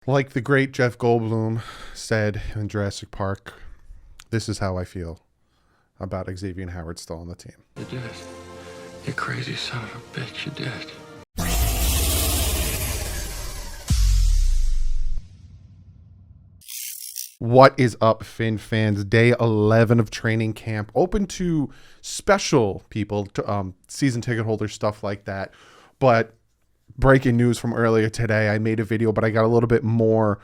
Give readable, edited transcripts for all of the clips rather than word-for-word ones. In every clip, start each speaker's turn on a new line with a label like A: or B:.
A: Like the great Jeff Goldblum said in Jurassic Park, this is how I feel about Xavien Howard still on the team.
B: You did. You crazy son of a bitch, you did.
A: What is up, Finn fans? Day 11 of training camp, open to special people, to, season ticket holders, stuff like that. But breaking news from earlier today, I made a video, but I got a little bit more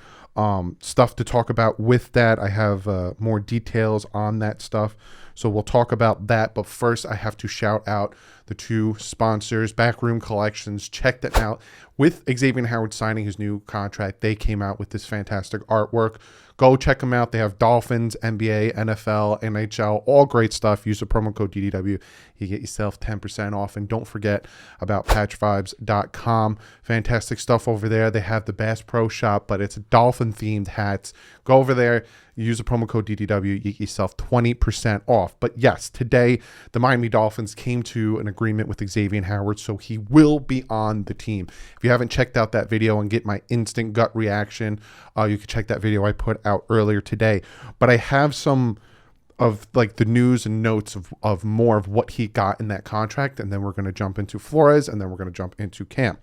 A: stuff to talk about with that. I have more details on that stuff, so we'll talk about that. But first, I have to shout out the two sponsors, Backroom Collections. Check that out. With Xavien Howard signing his new contract, they came out with this fantastic artwork. Go check them out. They have Dolphins, NBA, NFL, NHL, all great stuff. Use the promo code DDW. You get yourself 10% off. And don't forget about patchvibes.com. Fantastic stuff over there. They have the Bass Pro Shop, but it's Dolphin-themed hats. Go over there. Use the promo code DDW. You get yourself 20% off. But yes, today the Miami Dolphins came to an agreement with Xavien Howard, so he will be on the team. If you haven't checked out that video and get my instant gut reaction, you can check that video I put out earlier today. But I have some of like the news and notes of more of what he got in that contract, and then we're going to jump into Flores, and then we're going to jump into camp.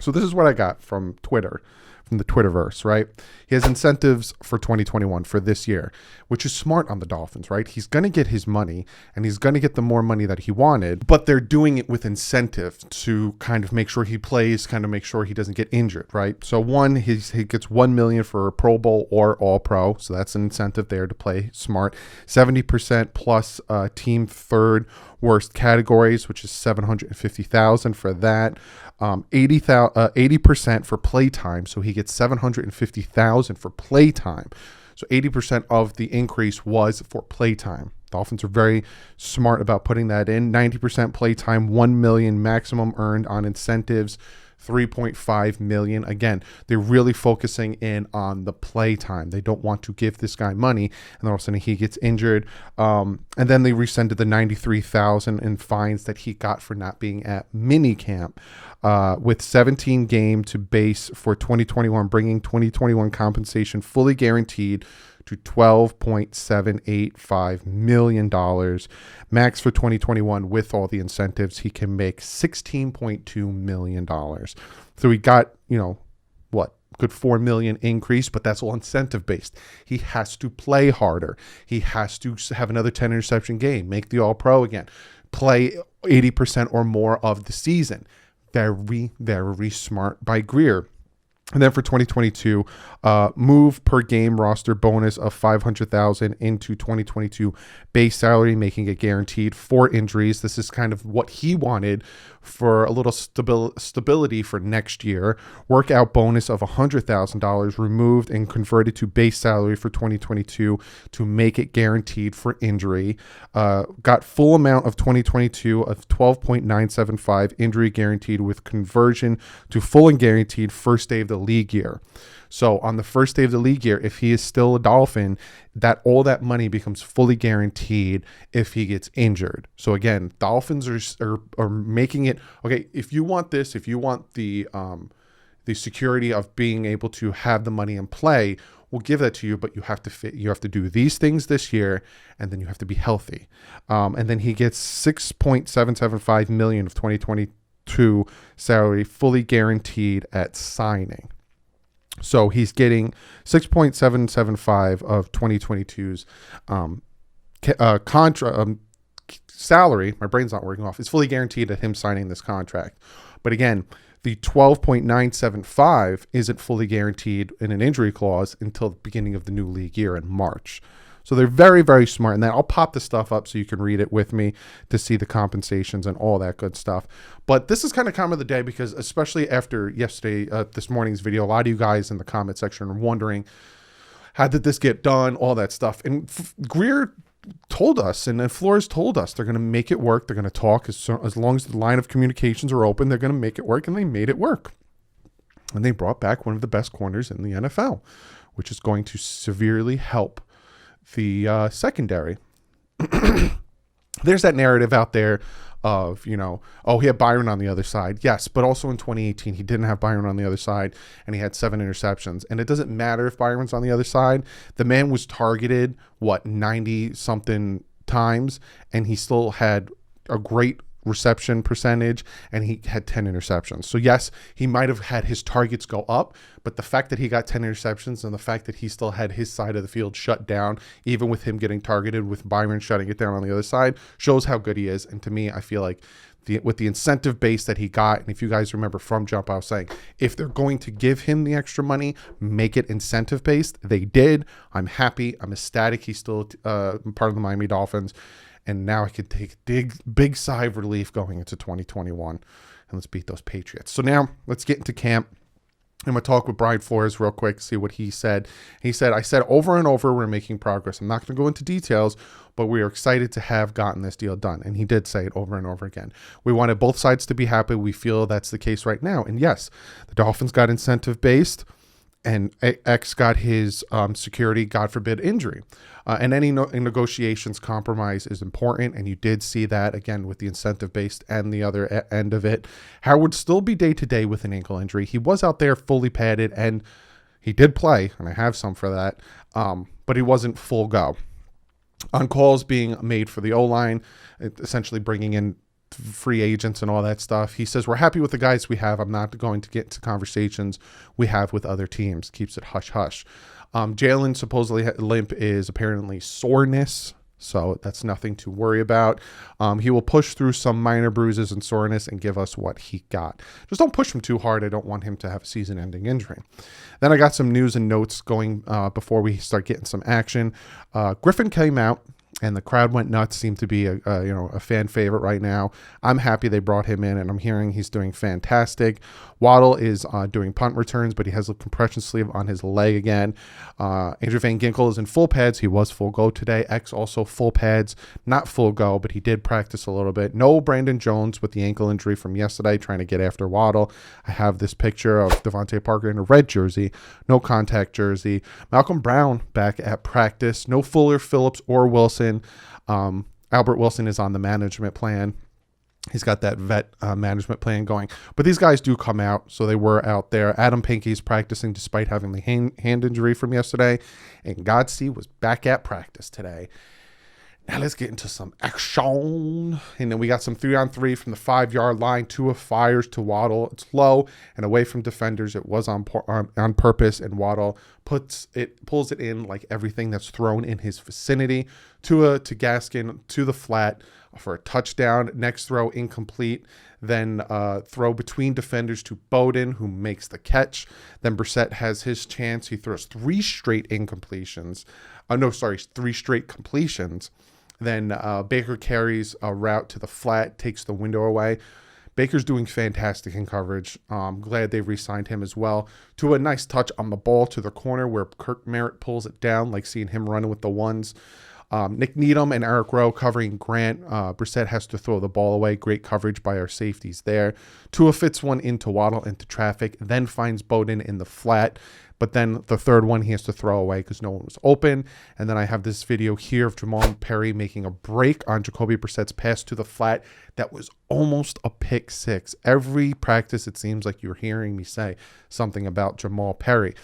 A: So this is what I got from Twitter, from the Twitterverse, right? He has incentives for 2021 for this year, which is smart on the Dolphins, right? He's going to get his money, and he's going to get the more money that he wanted, but they're doing it with incentive to kind of make sure he plays, kind of make sure he doesn't get injured, right? So one, he gets $1 million for a Pro Bowl or All Pro, so that's an incentive there to play smart. 70% plus team third worst categories, which is $750,000 for that. 80% for playtime, so he gets $750,000 for playtime. So 80% of the increase was for playtime. Dolphins are very smart about putting that in. 90% playtime, $1 million maximum earned on incentives, $3.5 million. Again, they're really focusing in on the playtime. They don't want to give this guy money, and then all of a sudden he gets injured. And then they rescinded the $93,000 in fines that he got for not being at minicamp. With 17 game to base for 2021, bringing 2021 compensation fully guaranteed to $12.785 million. Max for 2021 with all the incentives, he can make $16.2 million. So he got, good $4 million increase, but that's all incentive based. He has to play harder. He has to have another 10 interception game, make the All Pro again, play 80% or more of the season. Very, very smart by Grier. And then for 2022, move per game roster bonus of $500,000 into 2022 base salary, making it guaranteed for injuries. This is kind of what he wanted for a little stability for next year. Workout bonus of $100,000 removed and converted to base salary for 2022 to make it guaranteed for injury. Got full amount of 2022 of $12.975 injury guaranteed with conversion to full and guaranteed first day of the league year. So on the first day of the league year, if he is still a Dolphin, that all that money becomes fully guaranteed if he gets injured. So again, Dolphins are making it okay. If you want this, if you want the security of being able to have the money and play, we'll give that to you, but you have to do these things this year, and then you have to be healthy. And then he gets $6.775 million of 2022 salary fully guaranteed at signing. So he's getting 6.775 of 2022's salary. My brain's not working off. It's fully guaranteed at him signing this contract. But again, the 12.975 isn't fully guaranteed in an injury clause until the beginning of the new league year in March. So they're very, very smart. And then I'll pop the stuff up so you can read it with me to see the compensations and all that good stuff. But this is kind of comment of the day because especially after this morning's video, a lot of you guys in the comment section are wondering, how did this get done? All that stuff. And Grier told us, and then Flores told us, they're going to make it work. They're going to talk as long as the line of communications are open. They're going to make it work, and they made it work. And they brought back one of the best corners in the NFL, which is going to severely help the secondary. There's that narrative out there of, oh, he had Byron on the other side. Yes, but also in 2018, he didn't have Byron on the other side, and he had 7 interceptions. And it doesn't matter if Byron's on the other side. The man was targeted, 90-something times, and he still had a great reception percentage, and he had 10 interceptions. So yes, he might have had his targets go up, but the fact that he got 10 interceptions and the fact that he still had his side of the field shut down, even with him getting targeted, with Byron shutting it down on the other side, shows how good he is. And to me, I feel like with the incentive base that he got, and if you guys remember from jump, I was saying, if they're going to give him the extra money, make it incentive based. They did. I'm happy. I'm ecstatic. He's still part of the Miami Dolphins. And now I could take a big sigh of relief going into 2021. And let's beat those Patriots. So now let's get into camp. I'm going to talk with Brian Flores real quick, see what he said. He said, I said over and over, we're making progress. I'm not going to go into details, but we are excited to have gotten this deal done. And he did say it over and over again. We wanted both sides to be happy. We feel that's the case right now. And yes, the Dolphins got incentive-based, and X got his security, God forbid, injury. And any negotiations, compromise is important, and you did see that, again, with the incentive-based and the other end of it. Howard would still be day-to-day with an ankle injury. He was out there fully padded, and he did play, and I have some for that, but he wasn't full go. On calls being made for the O-line, essentially bringing in free agents and all that stuff. He says, we're happy with the guys we have. I'm not going to get into conversations we have with other teams. Keeps it hush-hush. Jalen supposedly limp is apparently soreness, so that's nothing to worry about. He will push through some minor bruises and soreness and give us what he got. Just don't push him too hard. I don't want him to have a season-ending injury. Then I got some news and notes going before we start getting some action. Griffin came out, and the crowd went nuts. Seemed to be a fan favorite right now. I'm happy they brought him in, and I'm hearing he's doing fantastic. Waddle is doing punt returns, but he has a compression sleeve on his leg again. Andrew Van Ginkel is in full pads. He was full go today. X also full pads, not full go, but he did practice a little bit. No Brandon Jones with the ankle injury from yesterday, trying to get after Waddle. I have this picture of Devontae Parker in a red jersey, no contact jersey. Malcolm Brown back at practice. No Fuller, Phillips, or Wilson. Albert Wilson is on the management plan. He's got that vet management plan going. But these guys do come out, so they were out there. Adam Pinckey's practicing despite having the hand injury from yesterday. And Godsey was back at practice today. Now let's get into some action. And then we got some 3-on-3 from the 5-yard line. Tua fires to Waddle. It's low and away from defenders. It was on purpose, and Waddle pulls it in like everything that's thrown in his vicinity. Tua to Gaskin to the flat for a touchdown. Next throw incomplete. Then throw between defenders to Bowden, who makes the catch. Then Brissett has his chance. He throws 3 straight incompletions. 3 straight completions. Then Baker carries a route to the flat, takes the window away. Baker's doing fantastic in coverage. I'm glad they re-signed him as well. To a nice touch on the ball to the corner where Kirk Merritt pulls it down, like seeing him running with the ones. Nick Needham and Eric Rowe covering Grant. Brissett has to throw the ball away. Great coverage by our safeties there. Tua fits one into Waddle into traffic, then finds Bowden in the flat. But then the third one he has to throw away because no one was open. And then I have this video here of Jamal Perry making a break on Jacoby Brissett's pass to the flat. That was almost a pick 6. Every practice, it seems like you're hearing me say something about Jamal Perry.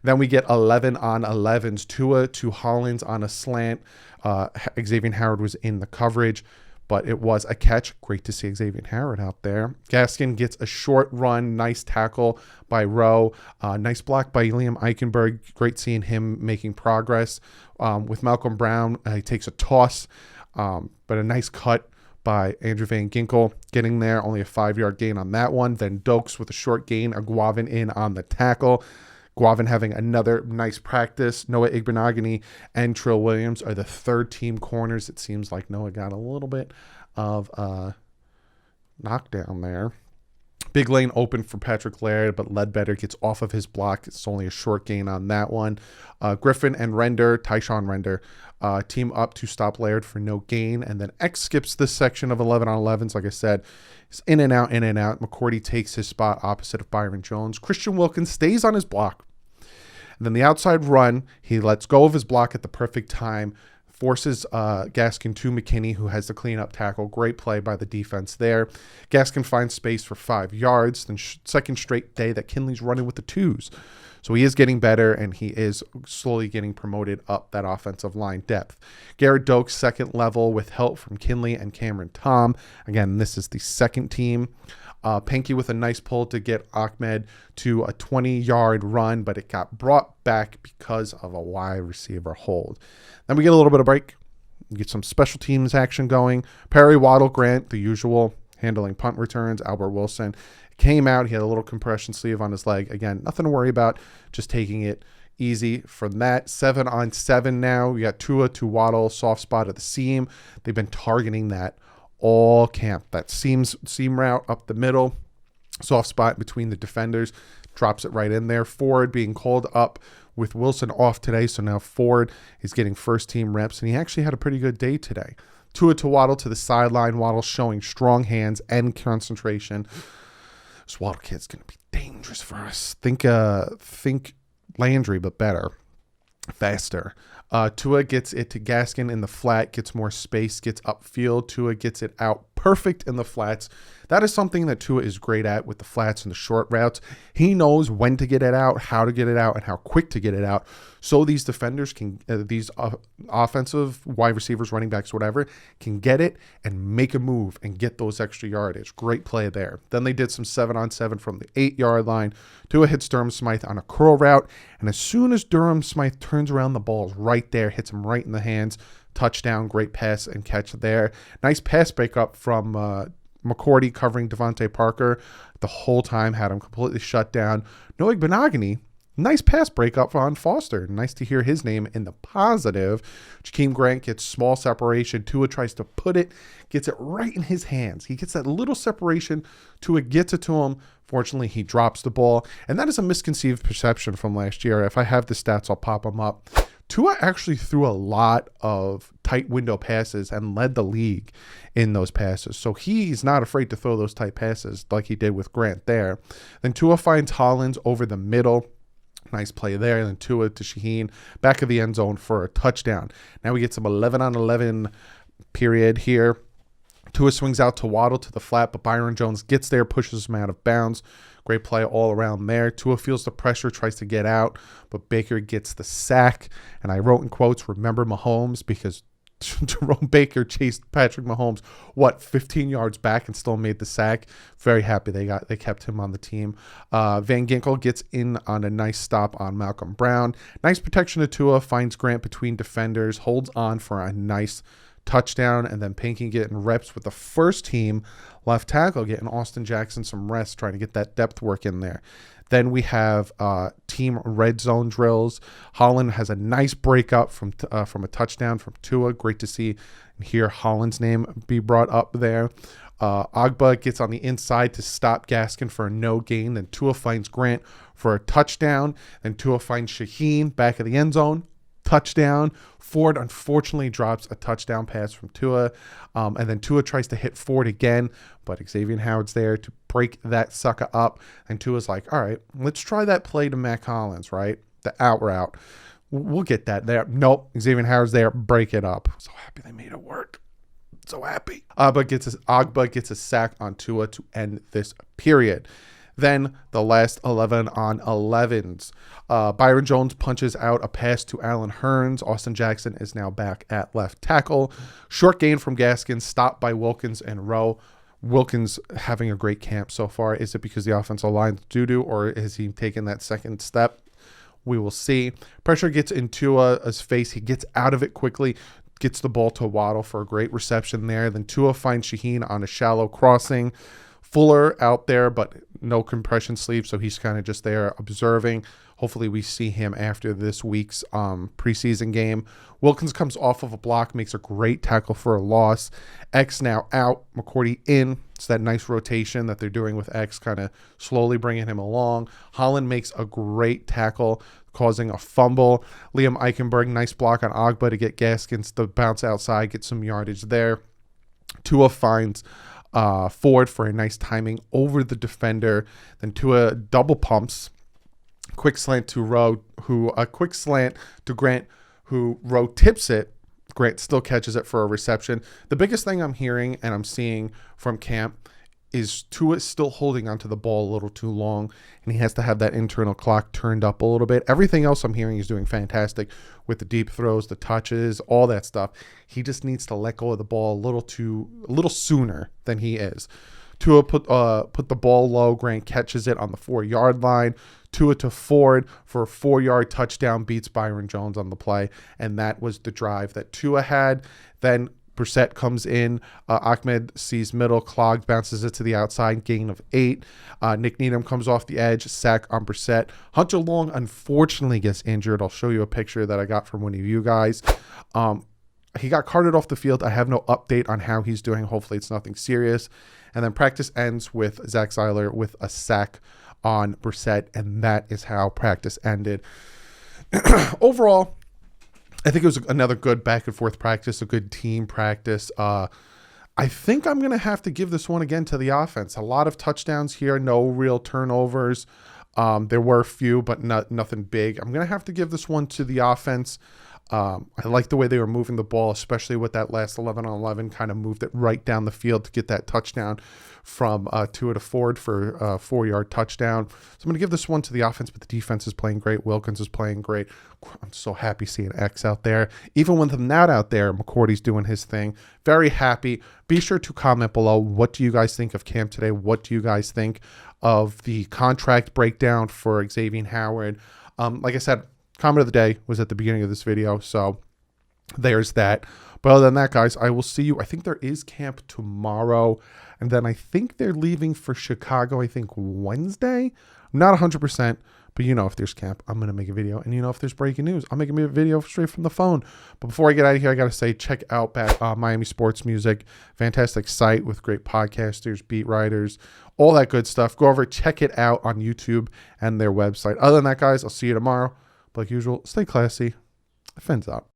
A: Then we get 11-on-11s. Tua to Hollins on a slant. Xavien Howard was in the coverage, but it was a catch. Great to see Xavien Howard out there. Gaskin gets a short run. Nice tackle by Rowe. Nice block by Liam Eichenberg. Great seeing him making progress. With Malcolm Brown, he takes a toss, but a nice cut by Andrew Van Ginkel getting there. Only a 5-yard gain on that one. Then Dokes with a short gain. Aguavin in on the tackle. Guavin having another nice practice. Noah Igbenogany and Trill Williams are the third-team corners. It seems like Noah got a little bit of knockdown there. Big lane open for Patrick Laird, but Ledbetter gets off of his block. It's only a short gain on that one. Griffin and Tyshawn Render, team up to stop Laird for no gain. And then X skips this section of 11-on-11s. Like I said, he's in and out, in and out. McCourty takes his spot opposite of Byron Jones. Christian Wilkins stays on his block. And then the outside run, he lets go of his block at the perfect time, forces Gaskin to McKinney, who has the cleanup tackle. Great play by the defense there. Gaskin finds space for 5 yards. Then second straight day that Kinley's running with the twos. So he is getting better, and he is slowly getting promoted up that offensive line depth. Garrett Doak's second level with help from Kinley and Cameron Tom. Again, this is the second team. Panky with a nice pull to get Ahmed to a 20-yard run, but it got brought back because of a wide receiver hold. Then we get a little bit of break. We get some special teams action going. Perry, Waddle, Grant, the usual, handling punt returns. Albert Wilson came out. He had a little compression sleeve on his leg. Again, nothing to worry about. Just taking it easy from that. 7-on-7 now. We got Tua to Waddle, soft spot at the seam. They've been targeting that all camp. That seam route up the middle, soft spot between the defenders, drops it right in there. Ford being called up with Wilson off today, so now Ford is getting first team reps, and he actually had a pretty good day today. Tua to Waddle to the sideline. Waddle showing strong hands and concentration. This Waddle kid's going to be dangerous for us. Think Landry, but better, faster. Tua gets it to Gaskin in the flat, gets more space, gets upfield. Tua gets it out perfect in the flats. That is something that Tua is great at with the flats and the short routes. He knows when to get it out, how to get it out, and how quick to get it out. So these defenders can, these offensive wide receivers, running backs, whatever, can get it and make a move and get those extra yardage. Great play there. Then they did some 7-on-7 from the 8-yard line. Tua hits Durham Smythe on a curl route, and as soon as Durham Smythe turns around, the ball's right there, hits him right in the hands. Touchdown, great pass and catch there. Nice pass breakup from McCourty covering Devontae Parker. The whole time had him completely shut down. Noah Benogany, nice pass breakup on Foster. Nice to hear his name in the positive. Jakeem Grant gets small separation. Tua tries to put it, gets it right in his hands. He gets that little separation. Tua gets it to him. Fortunately, he drops the ball. And that is a misconceived perception from last year. If I have the stats, I'll pop them up. Tua actually threw a lot of tight window passes and led the league in those passes. So he's not afraid to throw those tight passes like he did with Grant there. Then Tua finds Hollins over the middle. Nice play there. Then Tua to Shaheen, back of the end zone for a touchdown. Now we get some 11-on-11 period here. Tua swings out to Waddle to the flat, but Byron Jones gets there, pushes him out of bounds. Great play all around there. Tua feels the pressure, tries to get out, but Baker gets the sack. And I wrote in quotes, remember Mahomes, because Jerome Baker chased Patrick Mahomes, 15 yards back and still made the sack. Very happy they kept him on the team. Van Ginkel gets in on a nice stop on Malcolm Brown. Nice protection to Tua, finds Grant between defenders, holds on for a nice touchdown, and then Pinky getting reps with the first team left tackle, getting Austin Jackson some rest, trying to get that depth work in there. Then we have team red zone drills. Holland has a nice breakup from a touchdown from Tua. Great to see and hear Holland's name be brought up there. Agba gets on the inside to stop Gaskin for a no gain. Then Tua finds Grant for a touchdown. Then Tua finds Shaheen back of the end zone. Touchdown. Ford unfortunately drops a touchdown pass from Tua. And then Tua tries to hit Ford again, but Xavien Howard's there to break that sucker up. And Tua's like, all right, let's try that play to Matt Collins, right? The out route. We'll get that there. Nope. Xavien Howard's there. Break it up. So happy they made it work. So happy. Agba gets a sack on Tua to end this period. Then the last 11-on-11s. Byron Jones punches out a pass to Allen Hurns. Austin Jackson is now back at left tackle. Short gain from Gaskin, stopped by Wilkins and Rowe. Wilkins having a great camp so far. Is it because the offensive line's doo-doo, or is he taking that second step? We will see. Pressure gets into Tua's face. He gets out of it quickly. Gets the ball to Waddle for a great reception there. Then Tua finds Shaheen on a shallow crossing. Fuller out there, but no compression sleeve, so he's kind of just there observing. Hopefully we see him after this week's preseason game. Wilkins comes off of a block, makes a great tackle for a loss. X now out, McCourty in. It's that nice rotation that they're doing with X, kind of slowly bringing him along. Holland makes a great tackle, causing a fumble. Liam Eichenberg, nice block on Agba to get Gaskins to bounce outside, get some yardage there. Tua finds Ford for a nice timing over the defender. Then Tua double pumps. Quick slant to Grant, who Rowe tips it. Grant still catches it for a reception. The biggest thing I'm hearing and I'm seeing from camp is Tua still holding onto the ball a little too long, and he has to have that internal clock turned up a little bit. Everything else I'm hearing he's doing fantastic with the deep throws, the touches, all that stuff. He just needs to let go of the ball a little sooner than he is. Tua put the ball low. Grant catches it on the 4-yard line. Tua to Ford for a 4-yard touchdown, beats Byron Jones on the play, and that was the drive that Tua had. Then Brissett comes in. Ahmed sees middle, clogged, bounces it to the outside, gain of 8. Nick Needham comes off the edge, sack on Brissett. Hunter Long unfortunately gets injured. I'll show you a picture that I got from one of you guys. He got carted off the field. I have no update on how he's doing. Hopefully it's nothing serious. And then practice ends with Zach Seiler with a sack on Brissett, and that is how practice ended. Overall, I think it was another good back and forth practice, a good team practice. I think I'm going to have to give this one again to the offense. A lot of touchdowns here, no real turnovers. There were a few, but nothing big. I'm going to have to give this one to the offense. I like the way they were moving the ball, especially with that last 11-on-11, kind of moved it right down the field to get that touchdown from Tua to Ford for a 4-yard touchdown. So I'm going to give this one to the offense, but the defense is playing great. Wilkins is playing great. I'm so happy seeing X out there. Even with him not out there, McCourty's doing his thing. Very happy. Be sure to comment below. What do you guys think of camp today? What do you guys think of the contract breakdown for Xavien Howard? Like I said, comment of the day was at the beginning of this video, so there's that. But other than that, guys, I will see you. I think there is camp tomorrow, and then I think they're leaving for Chicago, I think Wednesday. I'm not 100%, but if there's camp, I'm going to make a video. And if there's breaking news, I'm making a video straight from the phone. But before I get out of here, I got to say, check out Miami Sports Music. Fantastic site with great podcasters, beat writers, all that good stuff. Go over, check it out on YouTube and their website. Other than that, guys, I'll see you tomorrow. Like usual, stay classy. Fins up.